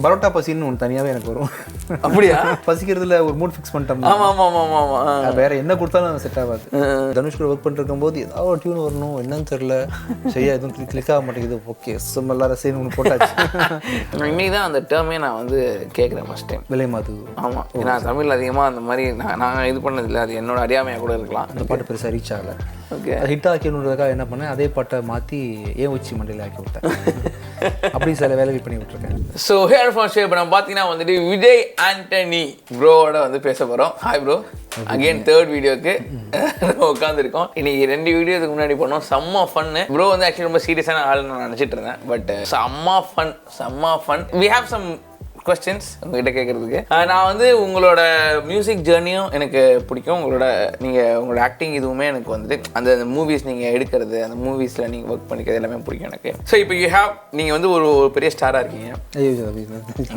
பரோட்டா பசின்னு ஒன்று தனியாகவே எனக்கு வரும். அப்படியா? பசிக்கிறதுல ஒரு மூட் ஃபிக்ஸ் பண்ணிட்டோம். வேற என்ன கொடுத்தாலும் செட் ஆகாது. தனுஷ் கூட ஒர்க் பண்ணிருக்கும் போது ஏதாவது ஒரு டியூன் வரணும், என்னன்னு தெரியல, சரியா எதுவும் கிளிக் ஆக மாட்டேங்குது. ஓகே எல்லாரும் சேர்ந்து ஒன்று போட்டாச்சு. இன்னைக்கு தான் அந்த டேர்மே நான் வந்து கேட்குறேன் ஃபர்ஸ்ட் டைம். விலை மாது. ஆமாம், ஏன்னா தமிழ் அதிகமாக அந்த மாதிரி நான் இது பண்ணதில்லை. அது என்னோட அறியாமையாக கூட இருக்கலாம். அந்த பாட்டு பெருசாக ரீச் ஆகலை. ஓகே, ஹிட் ஆக்கணுன்றதுக்காக என்ன பண்ணேன், அதே பாட்டை மாற்றி ஏன் உச்சி மண்டையில் ஆக்கி விட்டேன். அப்படி சில வேலைகள் பண்ணி விட்டுருக்கேன். ஸோ ஹேர் ஃபார் ஷேப் நம்ம பார்த்தீங்கன்னா வந்துட்டு விஜய் ஆண்டனி ப்ரோவோட வந்து பேச போகிறோம். ஹாய் ப்ரோ, அகெயின் தேர்ட் வீடியோக்கு உட்காந்துருக்கோம். இன்னைக்கு 2 வீடியோக்கு முன்னாடி பண்ணோம். செம்ம ஃபன்னு. ப்ரோ வந்து ஆக்சுவலி ரொம்ப சீரியஸான ஆள் நான் நினச்சிட்டு இருந்தேன். பட் செம்ம fun. We have some questions உங்ககிட்ட கேட்குறதுக்கு. நான் வந்து உங்களோட மியூசிக் ஜேர்னியும் எனக்கு பிடிக்கும். உங்களோட ஆக்டிங் இதுவுமே எனக்கு வந்துட்டு அந்த மூவிஸ் நீங்கள் எடுக்கிறது, அந்த மூவிஸில் நீங்கள் ஒர்க் பண்ணிக்கிறது எல்லாமே பிடிக்கும் எனக்கு. ஸோ இப்போ நீங்கள் வந்து ஒரு பெரிய ஸ்டாராக இருக்கீங்க.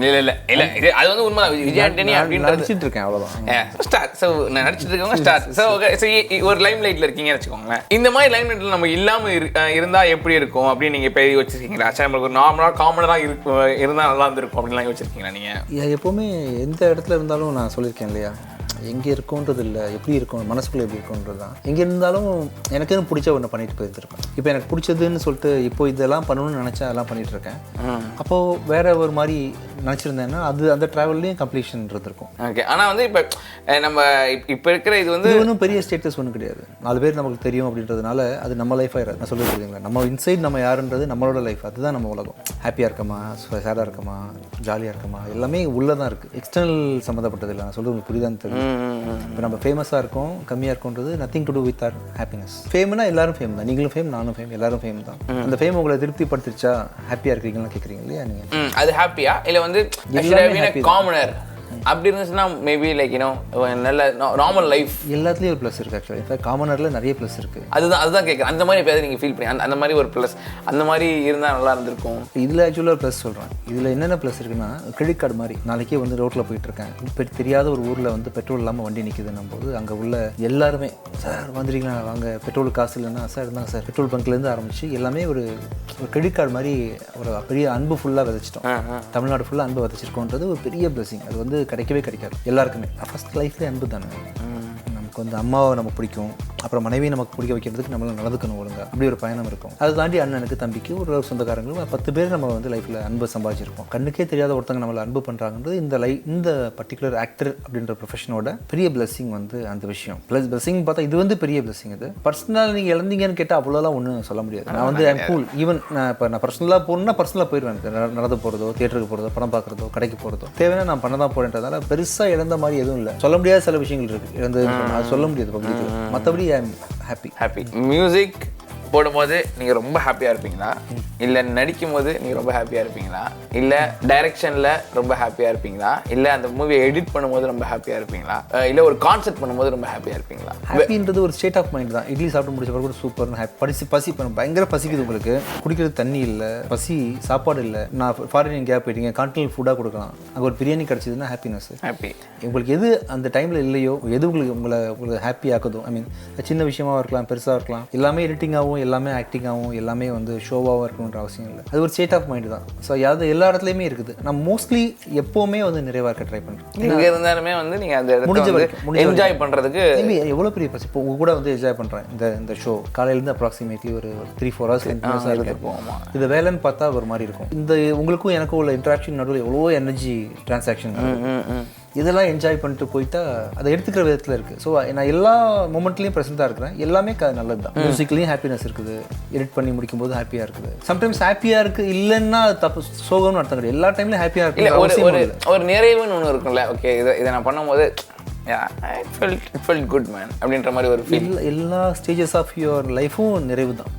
இல்லை இது அது வந்து உண்மை. விஜய் ஆண்டனி அப்படின்னு நடிச்சிட்டு இருக்கேன், அவ்வளோதான். ஸ்டார். ஸோ நான் நடிச்சிட்டு இருக்கவங்க ஸ்டார். ஸோ ஓகே, ஸோ ஒரு லைம் லைட்டில் இருக்கீங்கன்னு வச்சுக்கோங்களேன். இந்த மாதிரி லைம் லைட்டில் நம்ம இல்லாமல் இருந்தால் எப்படி இருக்கும் அப்படின்னு நீங்கள் இப்போ எழுதி வச்சுருக்கீங்களா? சார் நம்மளுக்கு ஒரு நார்மலாக காமனாக இருந்தால் நல்லா இருந்திருக்கும் அப்படின்லாம் வச்சுருக்கீங்க நீங்கள்? எப்போவுமே எந்த இடத்துல இருந்தாலும் நான் சொல்லியிருக்கேன் இல்லையா, எங்கே இருக்கோன்றது இல்லை, எப்படி இருக்கும் மனசுக்குள்ளே எப்படி இருக்குன்றது தான். எங்கே இருந்தாலும் எனக்குன்னு பிடிச்ச ஒன்று பண்ணிட்டு போயிருந்துருப்பேன். இப்போ எனக்கு பிடிச்சதுன்னு சொல்லிட்டு இப்போ இதெல்லாம் பண்ணணும்னு நினச்சா அதெல்லாம் பண்ணிகிட்டு இருக்கேன். அப்போது வேற ஒரு மாதிரி நினச்சிருந்தேன்னா அது அந்த ட்ராவல்லையும் கம்ப்ளீஷன் இருந்திருக்கும். ஓகே, ஆனால் வந்து இப்போ நம்ம இப்போ இருக்கிற இது வந்து ஒன்றும் பெரிய ஸ்டேட்டஸ் ஒன்றும் கிடையாது. 4 பேர் நமக்கு தெரியும் அப்படின்றதுனால அது நம்ம லைஃபாக நான் சொல்லிட்டு இருக்கீங்களா, நம்ம இன்சைட் நம்ம யாருன்றது நம்மளோட லைஃப். அதுதான் நம்ம உலகம். ஹாப்பியாக இருக்கமா, சேடாக இருக்கமா, ஜாலியாக இருக்கமா, எல்லாமே உள்ளே தான் இருக்குது. எக்ஸ்டர்னல் சம்மந்தப்பட்டது இல்லை. நான் சொல்கிறது புரியுதான்னு தெரியும். இப்போ நம்ம ஃபேமஸாக இருக்கோம் கம்மியாக இருக்கும்ன்றது nothing to do with our happiness. ஃபேம்னா எல்லாரும் ஃபேம் தான். நீங்களும் ஃபேம், நானும் ஃபேம், எல்லாரும் ஃபேம் தான். அந்த ஃபேம் உங்களை திருப்திப்படுத்திருச்சா, ஹாப்பியாக இருக்கீங்களா கேட்குறீங்க இல்லையா நீங்கள்? அது ஹாப்பியா இல்லை வந்து காமனர் அப்படி இருந்துச்சுன்னா மேபி லைக் யூனோ நல்ல நார்மல் லைஃப் எல்லாத்துலேயும் ஒரு ப்ளஸ் இருக்குது. ஆக்சுவலி இப்போ காமனரில் நிறைய ப்ளஸ் இருக்குது. அதுதான் கேட்குறேன். அந்த மாதிரி பேர் நீங்கள் ஃபீல் பண்ணி அந்த மாதிரி ஒரு ப்ளஸ் அந்த மாதிரி இருந்தால் நல்லா இருந்திருக்கும். இதில் ஆக்சுவலாக ப்ளஸ் சொல்கிறேன். இதில் என்னென்ன ப்ளஸ் இருக்குன்னா, கிரெடிட் கார்டு மாதிரி நாளைக்கே வந்து ரோட்டில் போயிட்டுருக்கேன், இப்போ தெரியாத ஒரு ஊரில் வந்து பெட்ரோல் இல்லாமல் வண்டி நிற்குதுன்னும் போது அங்கே உள்ள எல்லாருமே சார் வந்துருக்கீங்களா, வாங்க பெட்ரோல் காசு இல்லைன்னா சார் இருந்தாங்க சார், பெட்ரோல் பங்க்லேருந்து ஆரம்பித்து எல்லாமே ஒரு கிரெடிட் கார்டு மாதிரி ஒரு பெரிய அன்பு ஃபுல்லாக விதைச்சிட்டோம். தமிழ்நாடு ஃபுல்லாக அன்பு விதைச்சிருக்கோன்றது ஒரு பெரிய பிளஸிங். அது வந்து கிடைக்கவே கிடைக்காது எல்லாருக்குமே. ஃபர்ஸ்ட் லைஃப்லேயே அன்பு தானே. நமக்கு வந்து அம்மாவை நமக்கு பிடிக்கும், அப்புறம் மனைவியை நமக்கு பிடிக்க வைக்கிறதுக்கு நம்மள நடந்துக்கணும் ஒழுங்க. அப்படி ஒரு பயணம் இருக்கும். அது தாண்டி அண்ணனுக்கு, தம்பிக்கு, ஒரு சொந்தக்காரங்களும் 10 பேர் நம்ம வந்து லைஃப்பில் அன்பு சம்பாதிச்சிருப்போம். கண்ணுக்கே தெரியாத ஒருத்தங்க நம்மளை அன்பு பண்ணுறாங்கன்றது இந்த பர்டிகுலர் ஆக்டர் அப்படின்ற ப்ரொஃபஷனோட பெரிய பிளஸிங் வந்து அந்த விஷயம். ப்ளஸ் பிளஸிங் பார்த்தா இது வந்து பெரிய பிளஸிங். இது பர்சனலாக நீங்கள் இழந்தீங்கன்னு கேட்டால் அவ்வளோலாம் ஒன்றும் சொல்ல முடியாது. நான் வந்து ஐம் கூல். ஈவன் நான் பர்சனலாக போகணுன்னா பர்சனலாக போயிடுவேன். நடந்து போகிறதோ, தியேட்டருக்கு போகிறதோ, படம் பார்க்குறதோ, கடைக்கு போகிறதோ தேவைன்னா நான் பண்ண தான் போகிறேன்றதால பெருசாக இழந்த மாதிரி எதுவும் இல்லை. சொல்ல முடியாத சில விஷயங்கள் இருக்குது, இழந்தது அது சொல்ல முடியாது பப்ளிக். மற்றபடி ஐ எம் ஹாப்பி. மியூசிக் போடும்போது நீங்கள் ரொம்ப ஹாப்பியாக இருப்பீங்களா, இல்லை நடிக்கும் போது நீங்கள் ரொம்ப ஹாப்பியாக இருப்பீங்களா, இல்லை டைரக்ஷனில் ரொம்ப ஹாப்பியாக இருப்பீங்களா, இல்லை அந்த மூவியை எடிட் பண்ணும்போது ரொம்ப ஹாப்பியாக இருப்பீங்களா, இல்லை ஒரு கான்செப்ட் பண்ணும்போது ரொம்ப ஹாப்பியாக இருப்பீங்களா? ஹாப்பின்றது ஒரு ஸ்டேட் ஆஃப் மைண்ட் தான். இட்லி சாப்பிட்டு முடிச்ச பிறகு கூட சூப்பர்னு பசி பயங்கர பசிக்குது உங்களுக்கு, குடிக்கிறது தண்ணி இல்லை, பசி சாப்பாடு இல்லை, நான் ஃபாரின் எங்கேயா போயிட்டீங்க, கான்டினல் ஃபுட்டாக கொடுக்கலாம், அங்கே ஒரு பிரியாணி கிடச்சிதுன்னா ஹாப்பினஸ். ஹாப்பி உங்களுக்கு எது அந்த டைமில் இல்லையோ, எது உங்களுக்கு ஹாப்பி ஆக்குதோ, ஐ மீன் சின்ன விஷயமாக இருக்கலாம், பெருசாக இருக்கலாம், எல்லாமே எடிட்டிங்காகவும் எல்லாமே ஆக்டிங்காகவும் எல்லாமே வந்து ஷோவாகவும் இருக்கணுன்ற அவசியம் இல்லை. அது ஒரு ஸ்டேட் ஆஃப் மைண்ட் தான். ஸோ அது எல்லா இடத்துலையுமே இருக்குது. நான் மோஸ்ட்லி எப்போவுமே வந்து நிறைவாக இருக்க ட்ரை பண்ணுறேன். எங்கே இருந்தாலுமே வந்து நீங்கள் அந்த முடிஞ்ச என்ஜாய் பண்ணுறதுக்கு எவ்வளோ பெரிய பசி. இப்போ உங்க கூட வந்து என்ஜாய் பண்ணுறேன். இந்த ஷோ காலையிலேருந்து அப்ராக்சிமேட்லி ஒரு 3-4 ஹவர்ஸ் இருக்கும். இது வேலைன்னு பார்த்தா ஒரு மாதிரி இருக்கும். இந்த உங்களுக்கும் எனக்கும் உள்ள இன்ட்ராக்ஷன் நடுவில் எவ்வளோ எனர்ஜி டிரான்சாக்ஷன், இதெல்லாம் என்ஜாய் பண்ணிட்டு போயிட்டா அதை எடுத்துக்கிற விதத்தில் இருக்குது. ஸோ நான் எல்லா மொமெண்ட்லேயும் ப்ரெசென்ட்டாக இருக்கிறேன். எல்லாமே நல்லது தான். மியூசிக்லேயும் ஹாப்பினஸ் இருக்குது, எடிட் பண்ணி முடிக்கும் போது ஹாப்பியாக இருக்குது. சம்டைம்ஸ் ஹாப்பியாக இருக்குது இல்லைன்னா தப்பு சோகம்னு அர்த்தம் கிடையாது. எல்லா டைம்லையும் ஹாப்பியாக இருக்குது. ஒரு நிறைவுன்னு ஒன்று இருக்கும்ல, ஓகே இதை நான் பண்ணும்போது இட் ஃபெல்ட் குட் மேன் அப்படின்ற மாதிரி ஒரு ஃபீல். எல்லா ஸ்டேஜஸ் ஆஃப் யுவர் லைஃப்பும் நிறைவு தான்.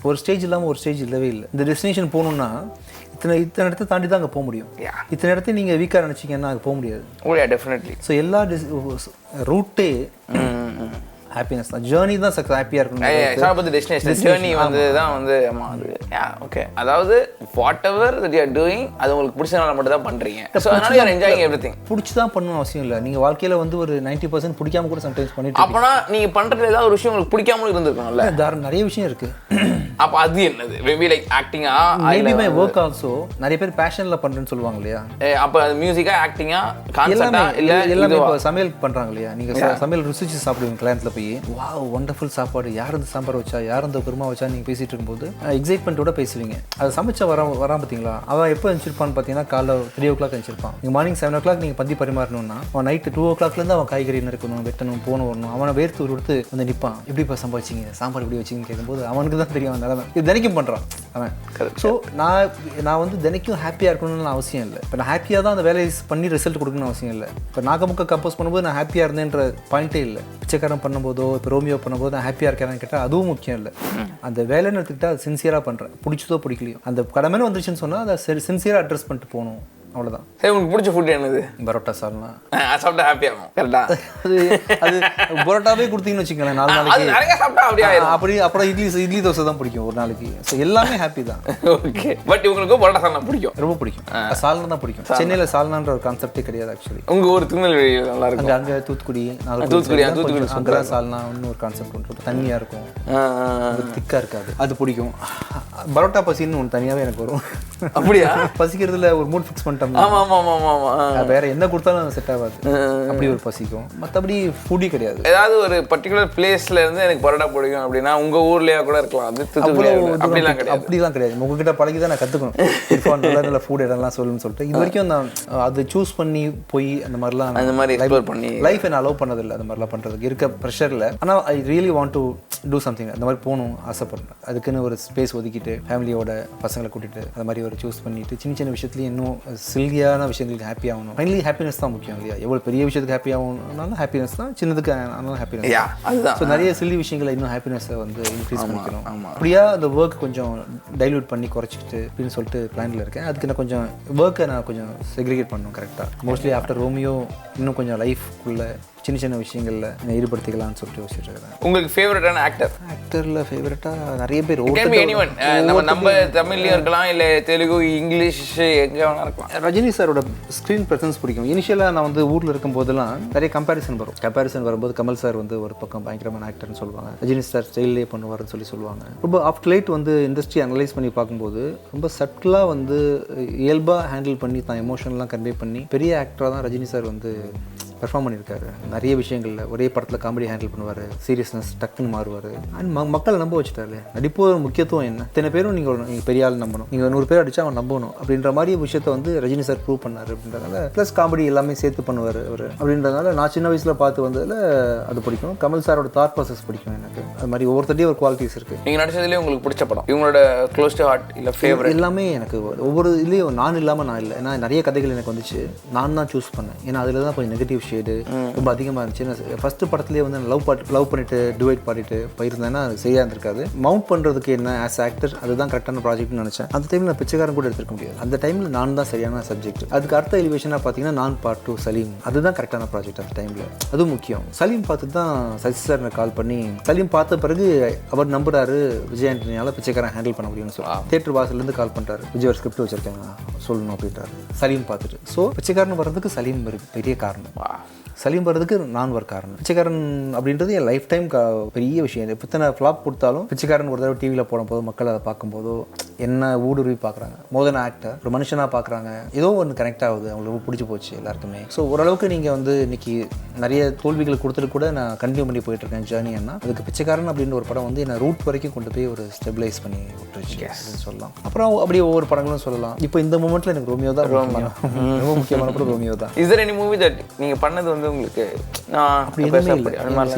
ஒரு ஸ்டேஜ் இல்லாமல் ஒரு ஸ்டேஜ் இல்லவே இல்லை. இந்த டெஸ்டினேஷன் போகணுன்னா இத்தனை இடத்த தாண்டி தான் அங்கே போக முடியும். இத்தனை இடத்த நீங்கள் வீக்காக நினச்சிங்கன்னா அங்கே போக முடியாது. டெஃபினெட்லி. ஸோ எல்லா ரூட்டே ஹாப்பினஸ் தான், ஜேர்னி தான் ஹாப்பியாக இருக்கணும். டெஸ்டினேஷன் ஜேர்னி வந்து தான் வந்து அது ஓகே. அதாவது what ever that you are doing அது உங்களுக்கு பிடிச்சனால மட்டும் தான் பண்றீங்க. ஸோ அதனால யூ ஆர் என்ஜாயிங் எவ்ரிதிங். பிடிச்சி தான் பண்ணணும் அவசியம் இல்லை. நீங்கள் வாழ்க்கையில் வந்து ஒரு 90% பிடிக்காம கூட சம்டைம்ஸ் பண்ணிட்டு. அப்போனா நீங்கள் பண்ணுறது ஏதாவது ஒரு விஷயம் உங்களுக்கு பிடிக்காம இருந்திருக்கணும்ல. நிறைய விஷயம் இருக்கு. அப்போ அது என்னது? மேபி லைக் ஆக்டிங்கா, மேபி மை ஒர்க் ஆல்சோ. நிறைய பேர் பேஷன்ல பண்றேன்னு சொல்லுவாங்க இல்லையா. அப்போ அது மியூசிக்கா, ஆக்டிங்கா, கான்செப்டா இல்ல எல்லாமே இப்போ சமையல் பண்றாங்க இல்லையா. நீங்க சமையல் ருசிச்சு சாப்பிடுவீங்க கிளையன்ட்ல போய், வாவ் வண்டர்ஃபுல் சாப்பாடு, யார் இந்த சாம்பார் வச்சா, யார் இந்த குருமா வச்சா நீங்க பேசிட்டு இருக்கும்போது எக்ஸைட்மெண்ட்டோட பேசுவீங்க. அதை சமைச்சா வரான் பார்த்தீங்களா, அவன் எப்போ எழுந்திருப்பான்னு பார்த்தீங்கன்னா காலைல 3 o'clock எழுந்திருப்பான். நீங்கள் மார்னிங் 7 o'clock நீங்கள் பந்தி பரிமாறணும்னா அவன் நைட்டு 2 o'clockலேருந்து அவன் காய்கறி நறுக்கணும், வெட்டணும், போன வரணும். அவனை வேர்த்து கொடுத்து வந்து நிற்பான். எப்படிப்பா சம்பாதிச்சிங்க, சாம்பார் எப்படி வச்சிங்கன்னு கேட்கும்போது அவனுக்கு தான் தெரியும் அந்த நிலைமை. இது தினைக்கும் பண்ணுறான் அவன். ஸோ நான் வந்து தினைக்கும் ஹாப்பியாக இருக்கணும்னு அவசியம் இல்லை. இப்போ நான் ஹாப்பியாக தான் அந்த வேலையை பண்ணி ரிசல்ட் கொடுக்கணும்னு அவசியம் இல்லை. இப்போ நாகமுக்க கம்போஸ் பண்ணும்போது நான் ஹாப்பியாக இருந்தேன்ற பாயிண்ட்டே இல்லை. பிச்சைக்காரன் பண்ணும்போதோ இப்போ ரோமியோ பண்ணும்போது நான் ஹாப்பியாக இருக்கேன்னு கேட்டால் அதுவும் முக்கியம் இல்லை. அந்த வேலைன்னு எடுத்துக்கிட்டால் அது சின்சியராக பண்ணுறேன். பிடிச்சதோ பிடிக்கலையோ அந்த கடமைன்னு வந்துருச்சுன்னு சொன்னால் அதை சின்சியராக அட்ரஸ் பண்ணிட்டு போகணும், அவ்வளோதான். சரி, உங்களுக்கு பிடிச்ச ஃபுட் என்னது? பரோட்டா சால்னா. சாப்பிட்டா ஹாப்பி ஆகும். கரெக்டா? அது பரோட்டாவே கொடுத்தீங்கன்னு வச்சுக்கோங்களேன் 4 நாளைக்கு நிறைய சாப்பிட்டா அப்படியே ஆயிடும். அப்படி அப்புறம் இட்லி தோசை தான் பிடிக்கும் ஒரு நாளைக்கு. ஸோ எல்லாமே ஹாப்பி தான். ஓகே. பட் இவங்களுக்கு பரோட்டா சால்னா பிடிக்கும், ரொம்ப பிடிக்கும். சால்னா தான் பிடிக்கும். சென்னையில் சால்னான்ற ஒரு கான்செப்டே கிடையாது ஆக்சுவலி. உங்க ஊர் திருநெல்வேலி நல்லா இருக்கும். அங்கே தூத்துக்குடி அங்கே சால்னா ஒரு கான்செப்ட் ஒன்று தண்ணியாக இருக்கும், திக்காக இருக்காது, அது பிடிக்கும். பரோட்டா பசின்னு ஒன்று தனியாகவே எனக்கு வரும். அப்படியா? பசிக்கிறதுல ஒரு மூட் ஃபிக்ஸ் பண்ணிட்டோம். வேற என்ன கொடுத்தாலும் செட் ஆகாது, அப்படி ஒரு பசிக்கும். மற்றபடி ஃபுட்டி கிடையாது. ஏதாவது ஒரு பர்டிகுலர் பிளேஸ்ல இருந்து எனக்கு பரோட்டா பிடிக்கும் அப்படின்னா உங்க ஊர்லயா கூட இருக்கலாம். அது அப்படிலாம் கிடையாது. உங்ககிட்ட பழகி தான் நான் கற்றுக்கணும் நல்ல ஃபுட் இடம்லாம் சொல்லுன்னு சொல்லிட்டு. இது வரைக்கும் நான் அது சூஸ் பண்ணி போய் அந்த மாதிரி எக்ஸ்ப்ளோர் பண்ணி லைஃபை நான் அலோவ் பண்ணதில்லை அந்த மாதிரிலாம் பண்ணுறதுக்கு இருக்க ப்ரெஷரில். ஆனால் I really want to do something. அந்த மாதிரி போகணும் ஆசைப்படுறேன். அதுக்குன்னு ஒரு ஸ்பேஸ் ஒதுக்கிட்டு ஃபேமிலியோட பசங்களை கூட்டிகிட்டு அந்த மாதிரி ஒரு சூஸ் பண்ணிட்டு சின்ன சின்ன விஷயத்துலையும் இன்னும் சில்கியான விஷயங்களுக்கு ஹாப்பி ஆகணும். ஃபைனலி ஹாப்பினஸ் தான் முக்கியம் இல்லையா. எவ்வளோ பெரிய விஷயத்துக்கு ஹாப்பி ஆகணும்னாலும் ஹாப்பினஸ் தான், சின்னதுக்கு ஆனாலும் ஹாப்பினஸ். அதுதான். ஸோ நிறைய சில்லி விஷயங்களை இன்னும் ஹாப்பினஸை வந்து இன்க்ரீஸ் பண்ணிக்கணும். அப்படியா அந்த ஒர்க் கொஞ்சம் டைல்யூட் பண்ணி குறைச்சிக்கிட்டு அப்படின்னு சொல்லிட்டு பிளானில் இருக்கேன். அதுக்கு நான் கொஞ்சம் ஒர்க்கை நான் கொஞ்சம் செக்ரிகேட் பண்ணணும் கரெக்டாக. மோஸ்ட்லி ஆஃப்டர் ரோமியோ இன்னும் கொஞ்சம் லைஃப்குள்ளே சின்ன சின்ன விஷயங்களில் ஈடுபடுத்திக்கலாம்னு சொல்லிட்டு யோசிச்சுட்டு இருக்கேன். உங்களுக்கு ஃபேவரட்டான ஆக்டரில் ஃபேவரட்டாக நிறைய பேர் நம்ம தமிழ்லையும் இருக்கலாம், இல்லை தெலுங்கு, இங்கிலீஷ், எங்கே வேணா இருக்கலாம். ரஜினி சாரோட ஸ்க்ரீன் ப்ரெசன்ஸ் பிடிக்கும். இனிஷியலாக நான் வந்து ஊரில் இருக்கும்போதெல்லாம் நிறைய கம்பேரிசன் வரும்போது கமல் சார் வந்து ஒரு பக்கம் பயங்கரமான ஆக்டர்னு சொல்லுவாங்க, ரஜினி சார் ஸ்டைல்லே பண்ணுவார்னு சொல்லுவாங்க. ரொம்ப ஆஃப்டர் லைட் வந்து இண்டஸ்ட்ரி அனலைஸ் பண்ணி பார்க்கும்போது ரொம்ப சட்டிலாக வந்து இயல்பாக ஹேண்டில் பண்ணி தான் எமோஷன்லாம் கன்வே பண்ணி பெரிய ஆக்டராக தான் ரஜினி சார் வந்து பெர்ஃபார்ம் பண்ணியிருக்காரு. நிறைய விஷயங்களில் ஒரே படத்தில் காமெடி ஹேண்டில் பண்ணுவார், சீரியஸ்னஸ் டக்குன்னு மாறுவார். அண்ட் மக்களை நம்ப வச்சுட்டாரு. நடிப்பு ஒரு முக்கியத்துவம் என்ன, இத்தனை பேரும் நீங்கள் பெரிய ஆள் நம்பணும், நீங்கள் 100 பேர் அடித்தா அவன் நம்பணும் அப்படின்ற மாதிரி விஷயத்தை வந்து ரஜினி சார் ப்ரூவ் பண்ணார். அப்படின்றதுனால ப்ளஸ் காமெடி எல்லாமே சேர்த்து பண்ணுவார் அவர். அப்படின்றதுனால நான் சின்ன வயசில் பார்த்து வந்ததில் அது பிடிக்கும். கமல் சாரோட தாட் ப்ராசஸ் பிடிக்கும் எனக்கு. அது மாதிரி ஒவ்வொருத்தரையும் ஒரு குவாலிட்டிஸ் இருக்குது. நீங்கள் நடிச்சதுலேயே உங்களுக்கு பிடிச்ச படம், இவங்களோட க்ளோஸ் டு ஹார்ட் இல்லை ஃபேவரட்? எல்லாமே எனக்கு ஒவ்வொரு இதுலேயும் நான் இல்லாமல் நான் இல்லை. ஏன்னா நிறைய கதைகள் எனக்கு வந்துச்சு, நான் தான் சூஸ் பண்ணேன். ஏன்னா அதில் தான் கொஞ்சம் நெகட்டிவ் ஷேடு ரொம்ப அதிகமாக இருந்துச்சு. ஃபர்ஸ்ட் படத்துலேயே வந்து லவ் பண்ணிட்டு டுவைட் பாடிட்டு போயிருந்தேன்னா அது சரியாக இருந்திருக்காது. மவுண்ட் பண்ணுறதுக்கு என்ன ஆஸ் ஆக்டர் அதுதான் கரெக்டான ப்ராஜெக்ட்னு நினச்சேன். அந்த டைமில் நான் பிச்சைக்காரன் கூட எடுத்துருக்க முடியாது. அந்த டைமில் நான் தான் சரியான சப்ஜெக்ட். அதுக்கு அடுத்த எலிவேஷனாக பார்த்தீங்கன்னா நான் பார்ட் 2 சலீம், அதுதான் கரெக்டான ப்ராஜெக்ட் அந்த டைமில். அதுவும் முக்கியம். சலீம் பார்த்து தான் சசி சார் கால் பண்ணி, சலீம் பார்த்த பிறகு அவர் நம்புறாரு விஜய் ஆண்டனியால் பிச்சைக்காரன் ஹேண்டில் பண்ண முடியும்னு சொல்லி தேட்டர் வாசலேருந்து கால் பண்ணுறாரு, விஜய் ஒரு ஸ்கிரிப்ட் வச்சிருக்காங்க சொல்லணும் அப்படின்றாரு. சலீம் பார்த்துட்டு ஸோ பிச்சைக்காரன் வர்றதுக்கு சலீம் பெரிய காரணம். சலீம் வர்றதுக்கு நான் ஒரு காரணம். பிச்சைக்காரன் அப்படின்றது என் லைஃப் டைம் பெரிய விஷயம். இத்தனை ஃப்ளாப் கொடுத்தாலும் பிச்சைக்காரன் ஒரு தடவை டிவியில் போடும்போது மக்கள் அதை பார்க்கும்போதோ என்ன ஊடுருவி பார்க்குறாங்க. மோதன ஆக்டர் ஒரு மனுஷனாக பார்க்குறாங்க, ஏதோ ஒன்று கனெக்ட் ஆகுது, அவங்களுக்கு ரொம்ப பிடிச்சி போச்சு எல்லாருக்குமே. ஸோ ஓரளவுக்கு நீங்கள் வந்து இன்னைக்கு நிறைய தோல்விகள் கொடுத்துட்டு கூட நான் கண்டினியூ பண்ணி போயிட்டுருக்கேன் ஜேர்னின்னா அதுக்கு பிச்சைக்காரன் அப்படின்ற ஒரு படம் வந்து என்னை ரூட் வரைக்கும் கொண்டு போய் ஒரு ஸ்டெபிலைஸ் பண்ணி விட்டுருச்சு அப்படின்னு சொல்லலாம். அப்புறம் அப்படியே ஒவ்வொரு படங்களும் சொல்லலாம். இப்போ இந்த மூமெண்ட்டில் எனக்கு ரோமியோ தான் ரொம்ப முக்கியமான படம். ரோமியோ தான். Is there any movie that நீங்கள் பண்ணது வந்து உங்களுக்கு அப்படி எதுவுமே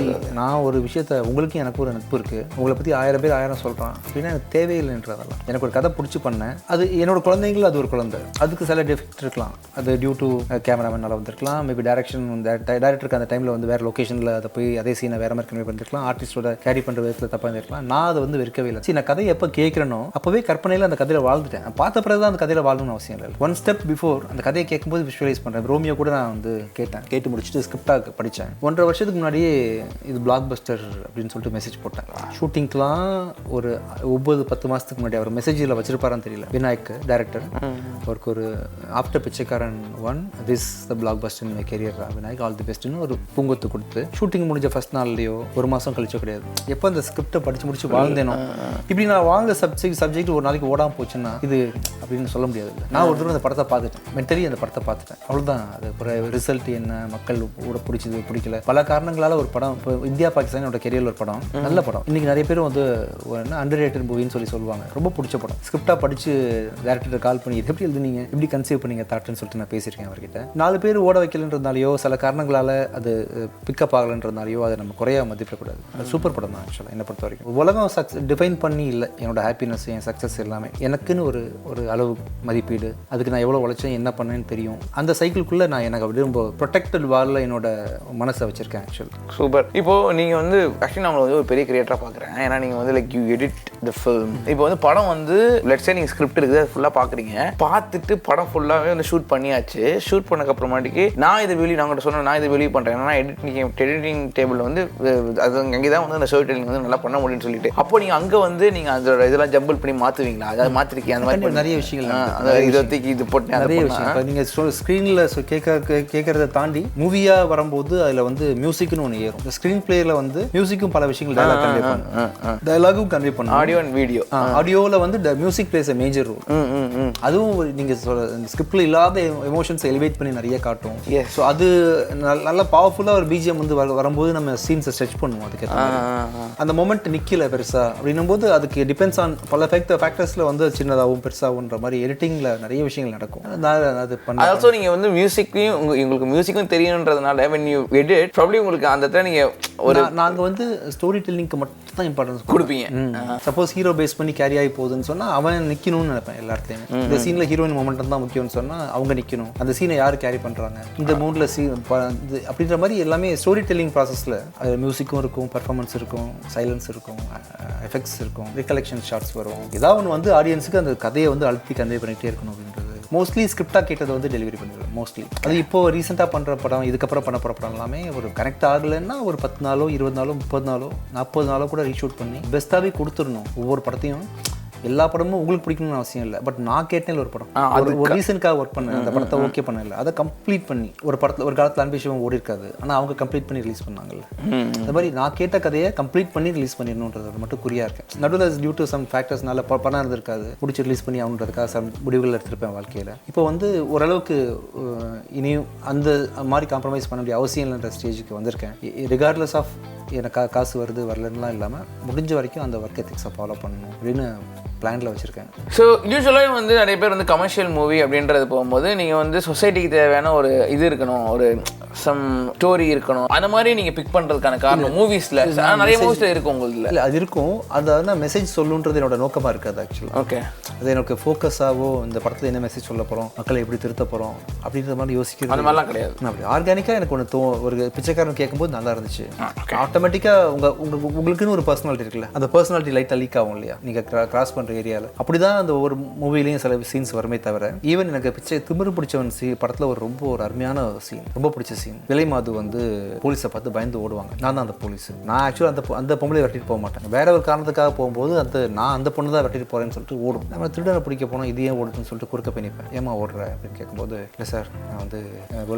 இல்லை. நான் ஒரு விஷயத்த உங்களுக்கு எனக்கு ஒரு நட்பு இருக்குது, உங்களை பற்றி 1000 பேர் 1000 சொல்கிறான் அப்படின்னா எனக்கு தேவையில்லைன்றதெல்லாம். எனக்கு ஒரு கதை பிடிச்சி பண்ணேன், அது என்னோட குழந்தைங்களும் அது ஒரு குழந்தை, அதுக்கு சில டிஃபெக்ட் இருக்கலாம். அது டியூ டு கேமராமேனால் வந்திருக்கலாம், மேபி டைரக்ஷன் டைரக்டருக்கு அந்த டைமில் வந்து வேறு லொக்கேஷனில் அதை போய் அதே சீனை வேறு மாதிரி கன்வே பண்ணிருக்கலாம், ஆர்டிஸ்டோட கேரி பண்ணுற விதத்தில் தப்பாக இருந்திருக்கலாம். நான் அதை வந்து வெறுக்கவே இல்லை. சரி, நான் கதையை எப்போ கேட்குறேனோ அப்போவே கற்பனையில் அந்த கதையில் வாழ்ந்துட்டேன். பார்த்த பிறகு தான் அந்த கதையில் வாழணும்னு அவசியம் இல்லை. ஒன் ஸ்டெப் பிஃபோர் அந்த கதையை கேட்கும்போது விஷுவலைஸ் பண்ணுறேன். ரோமியோ கூட நான் வந்து கேட்டு முடிச்சுட்டு ஸ்கிரிப்டாக படித்தேன். முடித்தேன். 1.5 வருஷத்துக்கு முன்னாடியே இது பிளாக் பஸ்டர் அப்படின்னு சொல்லிட்டு மெசேஜ் போட்டேன். ஷூட்டிங்க்கெலாம் ஒரு 9-10 மாதத்துக்கு முன்னாடி அவர் மெசேஜில் வச்சிருப்பாரான்னு தெரியல. விநாயக் டைரக்டர் அவருக்கு ஒரு after Pichaikkaran 1 this the blockbuster in my career Vinayak all the பெஸ்ட்னு ஒரு பூங்கொத்து கொடுத்து ஷூட்டிங் முடிஞ்ச ஃபர்ஸ்ட் நாள்லையோ ஒரு மாதம் கழிச்சோ கிடையாது. எப்போ அந்த ஸ்கிரிப்டை படித்து முடிச்சு வாழ்ந்தேனோ இப்படி நான் வாழ்ந்த சப்ஜெக்ட் ஒரு நாளைக்கு ஓடாமல் போச்சுன்னா இது அப்படின்னு சொல்ல முடியாது. நான் ஒரு தடவை அந்த படத்தை பார்த்துட்டேன், மென்டலி அந்த படத்தை பார்த்துட்டேன், அவ்வளோதான். அது ரிசல்ட் என்ன, மக்கள் கூட பிடிச்சது பிடிக்கல பல காரணங்களால் ஒரு படம் இப்போ இந்தியா பாகிஸ்தான் என்னோட கெரியரில் ஒரு படம், நல்ல படம். இன்றைக்கி நிறைய பேர் வந்து என்ன அண்டர்ரேட்டட் மூவின்னு சொல்லுவாங்க. ரொம்ப பிடிச்ச படம். ஸ்கிரிப்டாக படித்து டேரக்டர் கால் பண்ணி இது எப்படி எழுதுனீங்க, எப்படி கன்சீவ் பண்ணீங்க தாட்டுன்னு சொல்லிட்டு நான் பேசியிருக்கேன் அவர்கிட்ட. 4 பேர் ஓட வைக்கலன்றதுனாலையோ சில காரணங்களால் அது பிக்கப் ஆகலைன்றதுனாலையோ அதை நம்ம குறையாக மதிப்பிடக்கூடாது. அது சூப்பர் படம் தான் ஆக்சுவலாக என்னை பொறுத்த வரைக்கும். உலகம் டிஃபைன் பண்ணி இல்லை என்னோட ஹாப்பினஸ், என் சக்ஸஸ் எல்லாமே எனக்குன்னு ஒரு அளவு மதிப்பீடு, அதுக்கு நான் எவ்வளோ உழைச்சேன் என்ன பண்ணேன்னு தெரியும். அந்த சைக்கிள்குள்ளே நான் எனக்கு அப்படி ரொம்ப ப்ரொடெக்டட் வாலில் என்னோட மனசை வச்சுருக்கேன் ஆக்சுவலி. சூப்பர். இப்போது நீங்கள் வந்து ஆக்சுவலி நான் வந்து ஒரு பெரிய கிரியேட்டராக பார்க்குறேன். ஏன்னா நீங்கள் வந்து like you edit the film. இப்போ வந்து படம் வந்து லெட்ஸே நீங்கள் ஸ்கிரிப்ட் இருக்குது அது ஃபுல்லாக பார்க்குறீங்க, பார்த்துட்டு படம் ஃபுல்லாகவே வந்து ஷூட் பண்ணியாச்சு. ஷூட் பண்ணக்கப்புறமாட்டிக்கு நான் இதை நாங்கள் சொன்னேன் நான் இதை வெளியே பண்ணுறேன். ஏன்னா எடிட்டிங் டேபிளில் வந்து அது அங்கே தான் வந்து அந்த ஸ்டோரி டெல்லிங் வந்து நல்லா பண்ண முடியும்னு சொல்லிட்டு அப்போ நீங்கள் அங்கே வந்து நீங்கள் அதோட இதெல்லாம் ஜம்பிள் பண்ணி மாற்றுவீங்களா? அதாவது மாற்றிருக்கீங்க அந்த மாதிரி நிறைய விஷயங்கள், இதை தூக்கி இது போட்டு நிறைய விஷயம். நீங்கள் ஸ்க்ரீனில் கேட்கறத தாண்டி மூவியாக வரும்போது அதில் வந்து மியூசிக்னு ஒன்று ஏறும். ஸ்க்ரீன் பிளேயில் வந்து மியூசிக்கும் பல விஷயங்கள் டயலாகும் கன்வே பண்ணும். Audio and video. ஆடியோவில் வந்து music plays a major role. அதுவும் நீங்கள் ஸ்கிரிப்டில் இல்லாத எமோஷன்ஸை எலிவேட் பண்ணி நிறைய காட்டும். ஸோ அது நல்ல பவர்ஃபுல்லாக ஒரு பிஜிஎம் வந்து வரும்போது நம்ம சீன்ஸை ஸ்ட்ரெச் பண்ணுவோம். அதுக்கு அந்த மொமெண்ட் நிற்கல பெருசாக அப்படின்னும் போது அதுக்கு டிபெண்ட்ஸ் ஆன் பல ஃபேக்டர்ஸில் வந்து சின்னதாகவும் பெருசாகுன்ற மாதிரி எடிட்டிங்கில் நிறைய விஷயங்கள் நடக்கும். அது பண்ண ஆல்சோ நீங்கள் வந்து மியூசிக்கையும் உங்களுக்கு மியூசிக்கும் தெரியுன்றதுனால when you edit probably உங்களுக்கு அந்த இடத்துல நீங்கள் ஒரு நாங்கள் வந்து ஸ்டோரி டெல்லிங்க்கு மட்டும் தான் இம்பார்ட்டன்ஸ் கொடுப்பீங்க. சப்போஸ் ஹீரோ பேஸ் பண்ணி கேரி ஆகி போகுதுன்னு சொன்னால் அவன் நிற்கணும்னு நினைப்பேன். எல்லாத்தையுமே இந்த சீனில் ஹீரோயின் மொமெண்டம் தான் முக்கியம்னு சொன்னால் அவங்க நிற்கணும். அந்த சீனை யார் கேரி பண்ணுறாங்க, இந்த மூடில் அப்படின்ற மாதிரி எல்லாமே ஸ்டோரி டெல்லிங் ப்ராசஸில் அது மியூசிக்கும் இருக்கும், பர்ஃபார்மன்ஸ் இருக்கும், சைலன்ஸ் இருக்கும், எஃபெக்ட்ஸ் இருக்கும், ரிகலெக்ஷன் ஷார்ட்ஸ் வரும். ஏதாவது ஒன்று வந்து ஆடியன்ஸுக்கு அந்த கதையை வந்து அழுத்தி கன்வே பண்ணிகிட்டே இருக்கணும் அப்படின்றது. மோஸ்ட்லி ஸ்கிரிப்டாக கேட்டதை வந்து டெலிவரி பண்ணிடுவேன் மோஸ்ட்லி. அது இப்போது ரீசெண்டாக பண்ணுற படம், இதுக்கப்புறம் பண்ண போகிற படம் எல்லாமே ஒரு கனெக்ட் ஆகலைன்னா ஒரு 10 நாளோ 20 நாளோ 30 நாளோ 40 நாளோ கூட ரீஷூட் பண்ணி பெஸ்ட்டாகவே கொடுத்துடணும். ஒவ்வொரு படத்தையும் எல்லா படமும் உங்களுக்கு பிடிக்கணும்னு அவசியம் இல்லை. பட் நான் கேட்டேன் ஒரு படம் ஒரு ரீசனுக்காக ஒர்க் பண்ணேன், அந்த படத்தை ஓகே பண்ணல, அதை கம்ப்ளீட் பண்ணி ஒரு படத்தில் ஒரு காலத்தில் அன்பிஷம் ஓடி இருக்காது, ஆனால் அவங்க கம்ப்ளீட் பண்ணி ரிலீஸ் பண்ணாங்கல்ல. அந்த மாதிரி நான் கேட்ட கதையை கம்ப்ளீட் பண்ணி ரிலீஸ் பண்ணிடணுன்றது மட்டும் குறியாக இருக்கேன். நடுவில் டியூ டு சம் ஃபேக்டர்ஸ்னால பணம் இருந்திருக்காது, பிடிச்சி ரிலீஸ் பண்ணி ஆகணுன்றதுக்காக சம் முடிவுகள் எடுத்திருப்பேன் வாழ்க்கையில். இப்போ வந்து ஓரளவுக்கு இனியும் அந்த மாதிரி காம்ப்ரமைஸ் பண்ண வேண்டிய அவசியம் இல்லைன்ற ஸ்டேஜுக்கு வந்திருக்கேன். ரிகார்ட்லெஸ் ஆஃப் எனக்கு காசு வருது வரலன்னுலாம் இல்லாமல் முடிஞ்ச வரைக்கும் அந்த ஒர்க் எத்திக்ஸை ஃபாலோ பண்ணணும் அப்படின்னு பிளானில் வச்சுருக்கேன். ஸோ யூஸ்வலாக வந்து நிறைய பேர் வந்து கமர்ஷியல் மூவி அப்படின்றது போகும்போது நீங்கள் வந்து சொசைட்டிக்கு தேவையான ஒரு இது இருக்கணும், ஒரு சம் ஸ்டோரி இருக்கணும், அந்த மாதிரி நீங்கள் பிக் பண்ணுறதுக்கான காரணம் மூவிஸில் நிறைய மூவிஸில் இருக்கும் உங்களுக்கு இல்லை? அது இருக்கும், அது மெசேஜ் சொல்லுன்றது என்னோட நோக்கமாக இருக்காது ஆக்சுவலாக. ஓகே, அது எனக்கு ஃபோக்கஸாகவோ இந்த படத்தில் என்ன மெசேஜ் சொல்ல போகிறோம், மக்களை எப்படி திருத்த போகிறோம் அப்படின்ற மாதிரி யோசிக்கிறது அந்த மாதிரிலாம் கிடையாது. அப்படி ஆர்கானிக்காக எனக்கு ஒன்று ஒரு பிச்சைக்காரன் கேட்கும்போது நல்லா இருந்துச்சு. ஆட்டோமேட்டிக்காக உங்களுக்குன்னு ஒரு பர்சனாலிட்டி இருக்குல்ல, அந்த பர்சனாலிட்டி லைட்டாக லீக் ஆகும் இல்லையா நீங்கள் கிராஸ் பண்ணுற ஏரியாவில். அப்படி தான் அந்த ஒவ்வொரு மூவிலையும் சில சீன்ஸ் வருமே தவிர, ஈவன் எனக்கு திமிரு பிடிச்சவன் படத்தில் ஒரு அருமையான சீன், ரொம்ப பிடிச்ச சீன். விலைமாது வந்து போலீஸை பார்த்து பயந்து ஓடுவாங்க. நான் தான் அந்த போலீஸ். நான் ஆக்சுவலாக அந்த பொம்பளை வெட்டிட்டு போக மாட்டேன், வேற ஒரு காரணத்துக்காக போகும்போது நான் அந்த பொண்ணு தான் வெட்டிட்டு போகிறேன்னு சொல்லிட்டு ஓடும். நம்ம திருடனை பிடிக்க போனோம், இது ஏன் ஓடுதுன்னு சொல்லிட்டு குறுக்க பண்ணிப்பேன். ஏமா ஓடுற அப்படின்னு கேட்கும்போது, இல்லை சார் நான் வந்து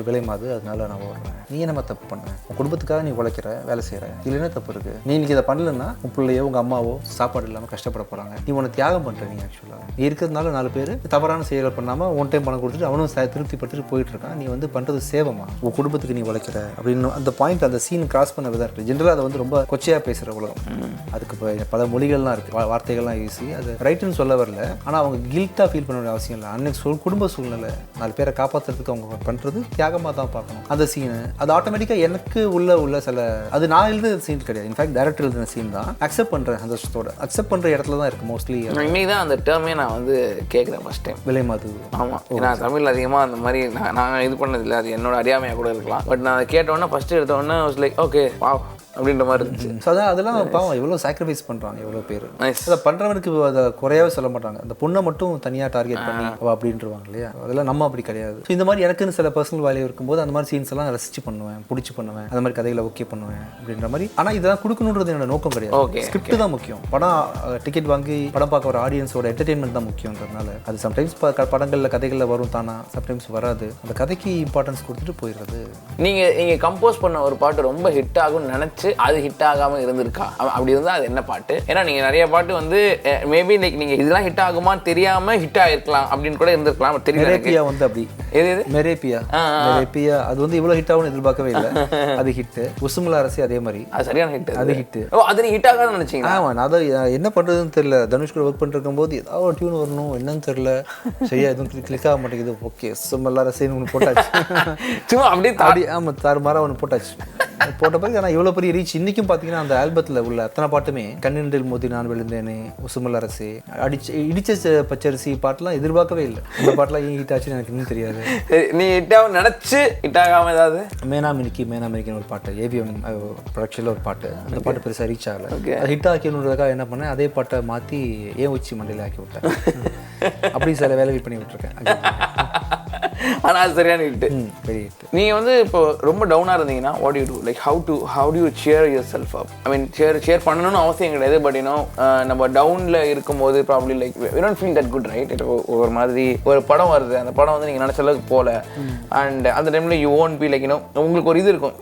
விலைமாது அதனால நான் ஓடுறேன். நீ என்னமா தப்பு பண்ண, உன் குடும்பத்துக்காக நீ உழைக்கிற வேலை செய்கிற, இதில் என்ன தப்பு இருக்குது? நீ இன்னைக்கு இதை பண்ணலன்னா உன் பிள்ளையோ உங்கள் அம்மாவோ சாப்பாடு இல்லாமல் கஷ்டப்பட போகிறாங்க. நீ உன்னை தியாகம் பண்ணுற. நீ ஆக்சுவலாக நீ இருக்கிறதுனால 4 பேர் தவறான செயலை பண்ணாமல் ஒன் டைம் பணம் கொடுத்துட்டு அவனும் திருப்தி பட்டுட்டு போயிட்டு இருக்கான். நீ வந்து பண்ணுறது சேவமா, உன் குடும்பத்துக்கு நீ உழைக்கிற அப்படின்னு அந்த பாயிண்ட், அந்த சீன் கிராஸ் பண்ண விதம் இருக்குது. ஜென்ரலாக அதை வந்து ரொம்ப கொச்சையாக பேசுகிற உலகம். அதுக்கு இப்போ பல மொழிகள்லாம் இருக்குது, வார்த்தைகள்லாம் ஈஸி, அது ரைட்டுன்னு சொல்ல வரல. ஆனால் அவங்க கில்ட்டாக ஃபீல் பண்ண வேண்டிய அவசியம் இல்லை. அன்னைக்கு குடும்ப சூழ்நிலை 4 பேரை காப்பாற்றுறதுக்கு அவங்க பண்ணுறது தியாகமாக தான் பார்க்கணும். அந்த சீனு அது ஆட்டோமேட்டிக்காக எனக்கு உள்ள சில, அது நான் எழுதுன சீன் கிடையாது, இன்ஃபேக்ட் டைரக்டர் எழுதின சீன் தான். அக்செப்ட் பண்ணுறேன், சந்தோஷத்தோட அக்செப்ட் பண்ணுற இடத்துல தான் இருக்குது மோஸ்ட்லி. இன்னைக்கு தான் அந்த டேர்மே நான் வந்து கேட்குறேன் ஃபஸ்ட் டைம், விலைமாது. ஆமாம், நான் தமிழ் அதிகமாக அந்த மாதிரி நான் இது பண்ணதில்லை, அது என்னோட அறியாமையாக கூட இருக்கலாம். பட் நான் அதை கேட்டோன்னே ஃபஸ்ட்டு எடுத்தோடனே வாஸ் லைக் ஓகே வா அப்படின்ற மாதிரி இருந்துச்சு. ஸோ அதெல்லாம் பாவம் எவ்வளோ சாக்ரிஃபைஸ் பண்ணுறாங்க எவ்வளோ பேர். Nice. அதை பண்ணுறவனுக்கு அதை குறையாவே சொல்ல மாட்டாங்க. அந்த பொண்ணை மட்டும் தனியாக டார்கெட் பண்ணி அப்படின்றவாங்க இல்லையா, அதெல்லாம் நம்ம அப்படி கிடையாது. ஸோ இந்த மாதிரி எனக்குன்னு சில பர்சனல் வேல்யூ இருக்கும்போது அந்த மாதிரி சீன்ஸ் எல்லாம் ரசிச்சு பண்ணுவேன், பிடிச்சி பண்ணுவேன், அந்த மாதிரி கதைகளை ஓகே பண்ணுவேன் அப்படின்ற மாதிரி. ஆனால் இதெல்லாம் கொடுக்கணுன்றது என்னோட நோக்கம் கிடையாது. ஸ்கிரிப்ட் தான் முக்கியம். படம் டிக்கெட் வாங்கி படம் பார்க்க ஒரு ஆடியன்ஸோட என்டர்டெயின்மெண்ட் தான் முக்கியன்றதுனால அது சம்டைம்ஸ் படங்களில் கதைகளில் வரும் தானா, சம்டைம்ஸ் வராது. அந்த கதைக்கு இம்பார்ட்டன்ஸ் கொடுத்துட்டு போயிடுறது. நீங்கள் கம்போஸ் பண்ண ஒரு பாட்டு ரொம்ப ஹிட் ஆகும்னு நினச்சி அது ஹிட் ஆகாமல் இருந்திருக்கா? அப்படி இருந்தால் அது என்ன பாட்டு? ஏன்னா நீங்கள் நிறைய பாட்டு வந்து மேபி லைக் நீங்கள் இதெல்லாம் ஹிட் ஆகுமான்னு தெரியாமல் ஹிட் ஆகிருக்கலாம் அப்படின்னு கூட இருந்திருக்கலாம். தெரியல வந்து அப்படி எது மெரேபியா அது வந்து இவ்வளோ ஹிட் ஆகும்னு எதிர்பார்க்கவே இல்லை. அது ஹிட். உசுமுலா அரசி அதே மாதிரி அது சரியான ஹிட். அது ஹிட். அது நீ ஹிட் ஆகாதுன்னு நினச்சிங்க? ஆமாம், நான் அதை என்ன பண்ணுறதுன்னு தெரியல. தனுஷ் கூட ஒர்க் பண்ணிருக்கும் போது ஏதாவது ஒரு டியூன் வரணும், என்னன்னு தெரியல, சரியா எதுவும் கிளிக் ஆக மாட்டேங்குது. ஓகே உசுமுலா அரசின்னு ஒன்று போட்டாச்சு. சும்மா அப்படியே ஆமாம் தாறுமாறா ஒன்று போட்டாச்சு. போட்ட பிறகு ஆனால் இவ்வளோ பெரிய ரீச். இன்றைக்கும் பார்த்தீங்கன்னா அந்த ஆல்பத்தில் உள்ள அத்தனை பாட்டுமே கண்ணின்றில் மோதி நான் விழுந்தேனே, உசுமுலா அரசி, இடிச்ச பச்சரிசி பாட்டெலாம் எதிர்பார்க்கவே இல்லை. இந்த பாட்டெலாம் ஏன் ஹிட் ஆச்சுன்னு எனக்கு இன்னும் தெரியாது. நீ ஹிட்டாக நினச்சி ஹிட் ஆகாமல் ஏதாவது மேனாமினிக்குன்னு ஒரு பாட்டு, ஏவிஎம் ப்ரொடக்ஷனில் ஒரு பாட்டு, அந்த பாட்டு பெருசாக ரீச் ஆகலை. அது ஹிட் ஆக்கணுன்றதுக்காக என்ன பண்ணேன், அதே பாட்டை மாற்றி ஏன் உச்சி மண்டையில் ஆக்கி விட்டேன். அப்படி சில வேலைகள் பண்ணி விட்டுருக்கேன். ஆனால் அது சரியான ஹிட்டு, பெரிய ஹிட். நீங்கள் வந்து இப்போ ரொம்ப டவுனாக இருந்தீங்கன்னா what you do, like how do you cheer yourself up? I mean cheer பண்ணணும்னு அவசியம் கிடையாது. பட் நம்ம டவுனில் இருக்கும்போது probably like we don't feel that good, right? ஒரு மாதிரி ஒரு படம் வருது, அந்த படம் வந்து நீங்கள் நினச்ச அளவுக்கு போகல, அண்ட் அந்த டைமில் யூ ஓன்ட் பி லைக் உங்களுக்கு ஒரு இது இருக்கும்,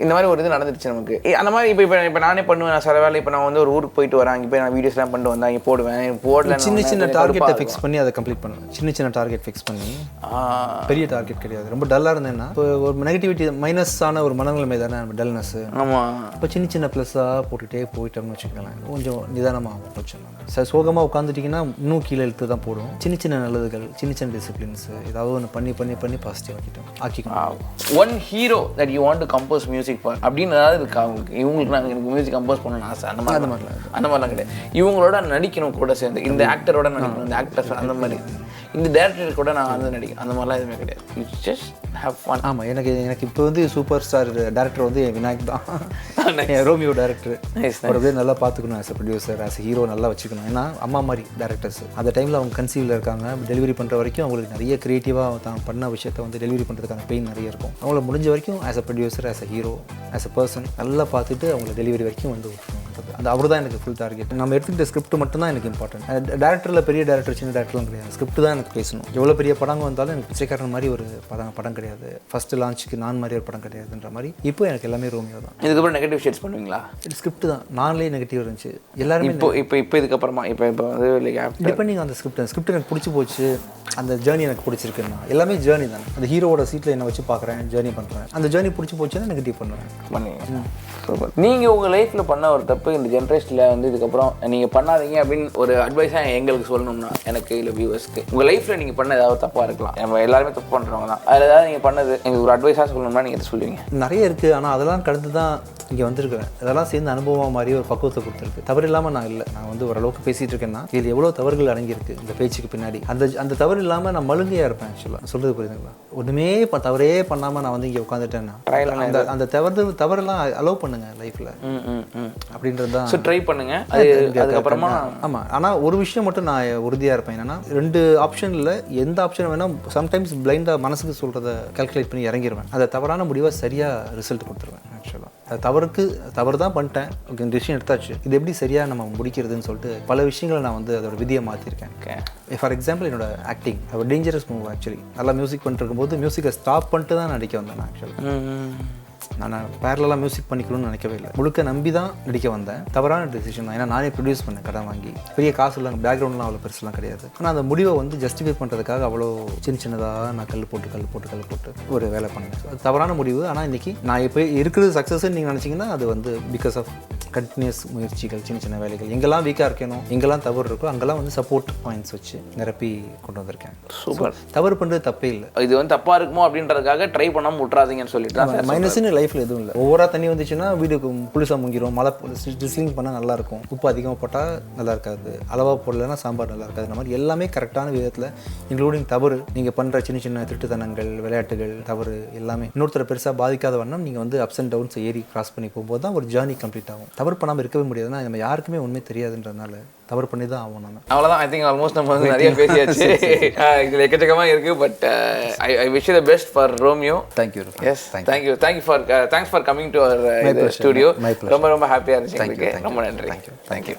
இந்த மாதிரி ஒரு இது நடந்துருச்சு நமக்கு. அந்த மாதிரி இப்போ நானே பண்ணுவேன். நான் சில வேலை இப்போ நான் வந்து ஒரு ஊருக்கு போயிட்டு வரேன், இங்கே போய் நான் வீடியோஸ்லாம் பண்ணிட்டு வந்தேன், இங்கே போடுவேன், போடல. சின்ன டார்கெட்டை ஃபிக்ஸ் பண்ணி அதை கம்ப்ளீட் பண்ணுவேன். சின்ன டார்கெட் ஃபிக்ஸ் பண்ணி, பெரிய டார்கெட் கிடையாது. ரொம்ப டல்லாக இருந்தேன்னா இப்போ ஒரு நெகட்டிவிட்டி மைனஸ் ஆன ஒரு மனநிலைமை தானே டல்னஸ். ஆமாம். இப்போ சின்ன ப்ளஸ்ஸாக போட்டுகிட்டே போயிட்டோம்னு வச்சுக்கலாம், கொஞ்சம் நிதானமாக போச்சுன்னா. சோகமாக உட்காந்துட்டிங்கன்னா இன்னும் கீழே இழுத்து தான் போடும். சின்ன நல்லதுகள், சின்ன டிசிப்ளின்ஸ் ஏதாவது ஒன்று பண்ணி பாசிட்டிவ் ஆக்கிக்கணும். One hero that you want to compose music for அப்படின்னு ஏதாவது இருக்கா உங்களுக்கு? இவங்களுக்கு நான் எனக்கு மியூசிக் கம்போஸ் பண்ணணும்னு ஆசை, அந்த மாதிரிலாம் கிடையாது. இவங்களோட நடிக்கணும் கூட சேர்ந்து, இந்த ஆக்டரோட நடிக்கணும், இந்த ஆக்டர்ஸ் அந்த மாதிரி, இந்த டேரக்டர் கூட நான் வந்து நடிக்கணும், அந்த மாதிரிலாம் எதுவுமே கிடையாது. It's just have fun. ஆமாம், எனக்கு இப்போ வந்து சூப்பர் ஸ்டார் டேரக்டர் வந்து விநாயக் தான். Romeo director. ஒரு பேர் நல்லா பார்த்துக்கணும், as a producer, as hero நல்லா வச்சுக்கணும். ஏன்னா அம்மா மாதிரி டேரக்டர்ஸ் அந்த டைமில் அவங்க கன்சீவில் இருக்காங்க. டெலிவரி பண்ணுற வரைக்கும் அவங்களுக்கு நிறைய க்ரியேட்டிவாக தான் பண்ண விஷயத்தை வந்து டெலிவரி பண்ணுறதுக்கான பெயின் நிறைய இருக்கும். அவங்கள முடிஞ்ச வரைக்கும் as a producer, as a hero, as a person நல்லா பார்த்துட்டு அவங்கள டெலிவரி வரைக்கும் வந்து அந்த அவர் தான் எனக்கு ஃபுல் டார்கெட். நம்ம எடுத்துக்கிட்ட ஸ்கிரிப்ட் மட்டும் தான் எனக்கு இம்பார்ட்டன்ட். டேரக்டரில் பெரிய டேரக்டர் சின்ன டேரக்டர்லாம் கிடையாது. ஸ்கிரிப்ட் தான் எனக்கு பேசணும். எவ்வளோ பெரிய படம் வந்தாலும் எனக்கு பிச்சைக்காரன் மாதிரி ஒரு படம் கிடையாது. ஃபர்ஸ்ட் லான்ச்சுக்கு நான் மாதிரி ஒரு படம் கிடையாதுன்ற மாதிரி இப்போ எனக்கு எல்லாமே ரோமியோ தான். இதுக்கப்புறம் நெகட்டிவ் ஷேட்ஸ் பண்ணுவீங்களா? ஸ்கிரிப்ட் தான் நான்லேயே நெகட்டிவ் இருந்துச்சு எல்லாருமே. இப்போ இதுக்கப்புறமா இப்போ வந்து டிபெண்டிங் அந்த ஸ்கிரிப்ட் எனக்கு பிடிச்சி போச்சு, அந்த ஜேர்னி எனக்கு பிடிச்சிருக்குன்னா எல்லாமே ஜேர்னி தானே. அந்த ஹீரோவோட சீட்டில் என்ன வச்சு பார்க்குறேன், ஜேர்னி பண்ணுறேன். அந்த ஜேர்னி பிடிச்சி போச்சுன்னா நெகட்டிவ் பண்ணுவேன். நீங்கள் உங்கள் லைஃப்பில் பண்ண ஒரு தப்பு இந்த ஜென்ரேஷனில் வந்து இதுக்கப்புறம் நீங்கள் பண்ணாதீங்க அப்படின்னு ஒரு அட்வைஸாக எங்களுக்கு சொல்லணும்னா, எனக்கு இல்லை வியூவர்ஸ்க்கு, உங்கள் லைஃப்பில் நீங்கள் பண்ண ஏதாவது தப்பாக இருக்கலாம், நம்ம எல்லாருமே தப்பு பண்ணுறவங்க தான், அதில் ஏதாவது நீங்கள் பண்ணது எங்களுக்கு ஒரு அட்வைஸாக சொல்லணும்னா நீங்கள் எதை சொல்லுவீங்க? நிறைய இருக்குது, ஆனால் அதெல்லாம் கடந்து தான் இங்கே வந்திருக்கிறேன். அதெல்லாம் சேர்ந்து அனுபவமாக மாதிரி ஒரு பக்குவத்தை கொடுத்துருக்கு. தவறு இல்லாமல் நான் இல்லை, நான் வந்து ஓரளவுக்கு பேசிகிட்டு இருக்கேன்னா இதில் எவ்வளோ தவறுகள் அடங்கியிருக்கு இந்த பேச்சுக்கு பின்னாடி. அந்த தவறு இல்லாமல் நான் மழுங்கையாக இருப்பேன். ஆக்சுவலாக சொல்கிறது புரியுதுங்களா? ஒன்றுமே தவறே பண்ணாமல் நான் வந்து இங்கே உட்காந்துட்டேன்னா அந்த தவறெல்லாம் அலோவ் பண்ணுங்க லைஃப்பில் அப்படின்றது தான். ஸோ ட்ரை பண்ணுங்க, அதுக்கப்புறமா. ஆமாம், ஆனால் ஒரு விஷயம் மட்டும் நான் உறுதியாக இருப்பேன். என்னன்னா 2 ஆப்ஷனில் எந்த ஆப்ஷன் வேணால் சம்டைம்ஸ் பிளைண்டாக மனசுக்கு சொல்கிறத கால்குலேட் பண்ணி இறங்கிடுவேன். அதை தவறான முடிவாக சரியாக ரிசல்ட் கொடுத்துருவேன். ஆக்சுவலாக அது தவறு தான் பண்ணிட்டேன், ஓகே டிசிஷன் எடுத்தாச்சு, இது எப்படி சரியாக நம்ம முடிக்கிறதுன்னு சொல்லிட்டு பல விஷயங்களை நான் வந்து அதோட விதியை மாற்றிருக்கேன். ஃபார் எக்ஸாம்பிள் என்னோட ஆக்டிங் ஒரு டேஞ்சரஸ் மூவ். ஆக்சுவலி நல்லா மியூசிக் பண்ணிட்டு இருக்கும்போது மியூசிக்கை ஸ்டாப் பண்ணிட்டு தான் நடிக்க வந்தேன். ஆக்சுவலாக நான் பேரலாக மியூசிக் பண்ணிக்கணும்னு நினைக்கவே இல்லை, முழுக்க நம்பி தான் நடிக்க வந்தேன். தவறான டிசிஷன் தான். ஏன்னா நானே ப்ரொடியூஸ் பண்ணேன் கடன் வாங்கி, பெரிய காசு இல்லை, பேக்ரவுண்ட்லாம் அவ்வளோ பெருசுலாம் கிடையாது. ஆனால் அந்த முடிவை வந்து ஜஸ்டிஃபை பண்ணுறதுக்காக அவ்வளோ சின்னதாக நான் கல் போட்டு ஒரு வேலை பண்ணேன். அது தவறான முடிவு. ஆனால் இன்றைக்கி நான் இப்போ இருக்கிறது சக்ஸஸ்ன்னு நீங்கள் நினச்சிங்கன்னா அது வந்து பிகாஸ் ஆஃப் கண்டினியூஸ் முயற்சிகள், சின்ன வேலைகள். எங்கெல்லாம் வீக்காக இருக்கணும், எங்கெல்லாம் தவறு இருக்கோ அங்கெல்லாம் வந்து சப்போர்ட் பாயிண்ட்ஸ் வச்சு நிரப்பி கொண்டு வந்திருக்கேன். சூப்பர். தவறு பண்ணுறது தப்பே இல்லை. இது வந்து தப்பாக இருக்குமோ அப்படின்றதுக்காக ட்ரை பண்ணாமல் விட்றாதீங்கன்னு சொல்லிட்டு மைனஸ்ன்னு லைஃப்பில் எதுவும் இல்லை. ஓவராக தண்ணி வந்துச்சுன்னா வீடுக்கு புளிசா முங்கிரும். மழை டிஸ்லிங் பண்ணால் நல்லாயிருக்கும். உப்பு அதிகமாக போட்டால் நல்லா இருக்காது. அளவாக போடலைன்னா சாம்பார் நல்லா இருக்காது. இந்த மாதிரி எல்லாமே கரெக்டான விதத்தில் இன்க்ளூடிங் தவறு, நீங்கள் பண்ணுற சின்ன சின்ன திருட்டுத்தனங்கள், விளையாட்டுகள், தவறு எல்லாமே இன்னொருத்தரை பெருசாக பாதிக்காத வண்ணம் நீங்கள் வந்து அப்ஸ் அண்ட் டவுன்ஸ் ஏறி கிராஸ் பண்ணி போகும்போது தான் ஒரு ஜேர்னி கம்ப்ளீட் ஆகும். தவறு பண்ணாமல் இருக்கவே முடியாதுன்னா நம்ம யாருக்குமே உண்மை தெரியாதுன்றதுனால தவறு பண்ணி தான் ஆகும். நம்ம அவ்வளோதான். ஐ திங்க் ஆல்மோஸ்ட் நம்ம வந்து நிறைய பேசியாச்சு. இதில் எக்கச்சக்கமாக இருக்குது. But I wish you the best for Romeo. Thank you. Yes, thanks for coming to our studio. ரொம்ப ரொம்ப ஹாப்பியாக இருந்துச்சு. ரொம்ப நன்றி. தேங்க்யூ.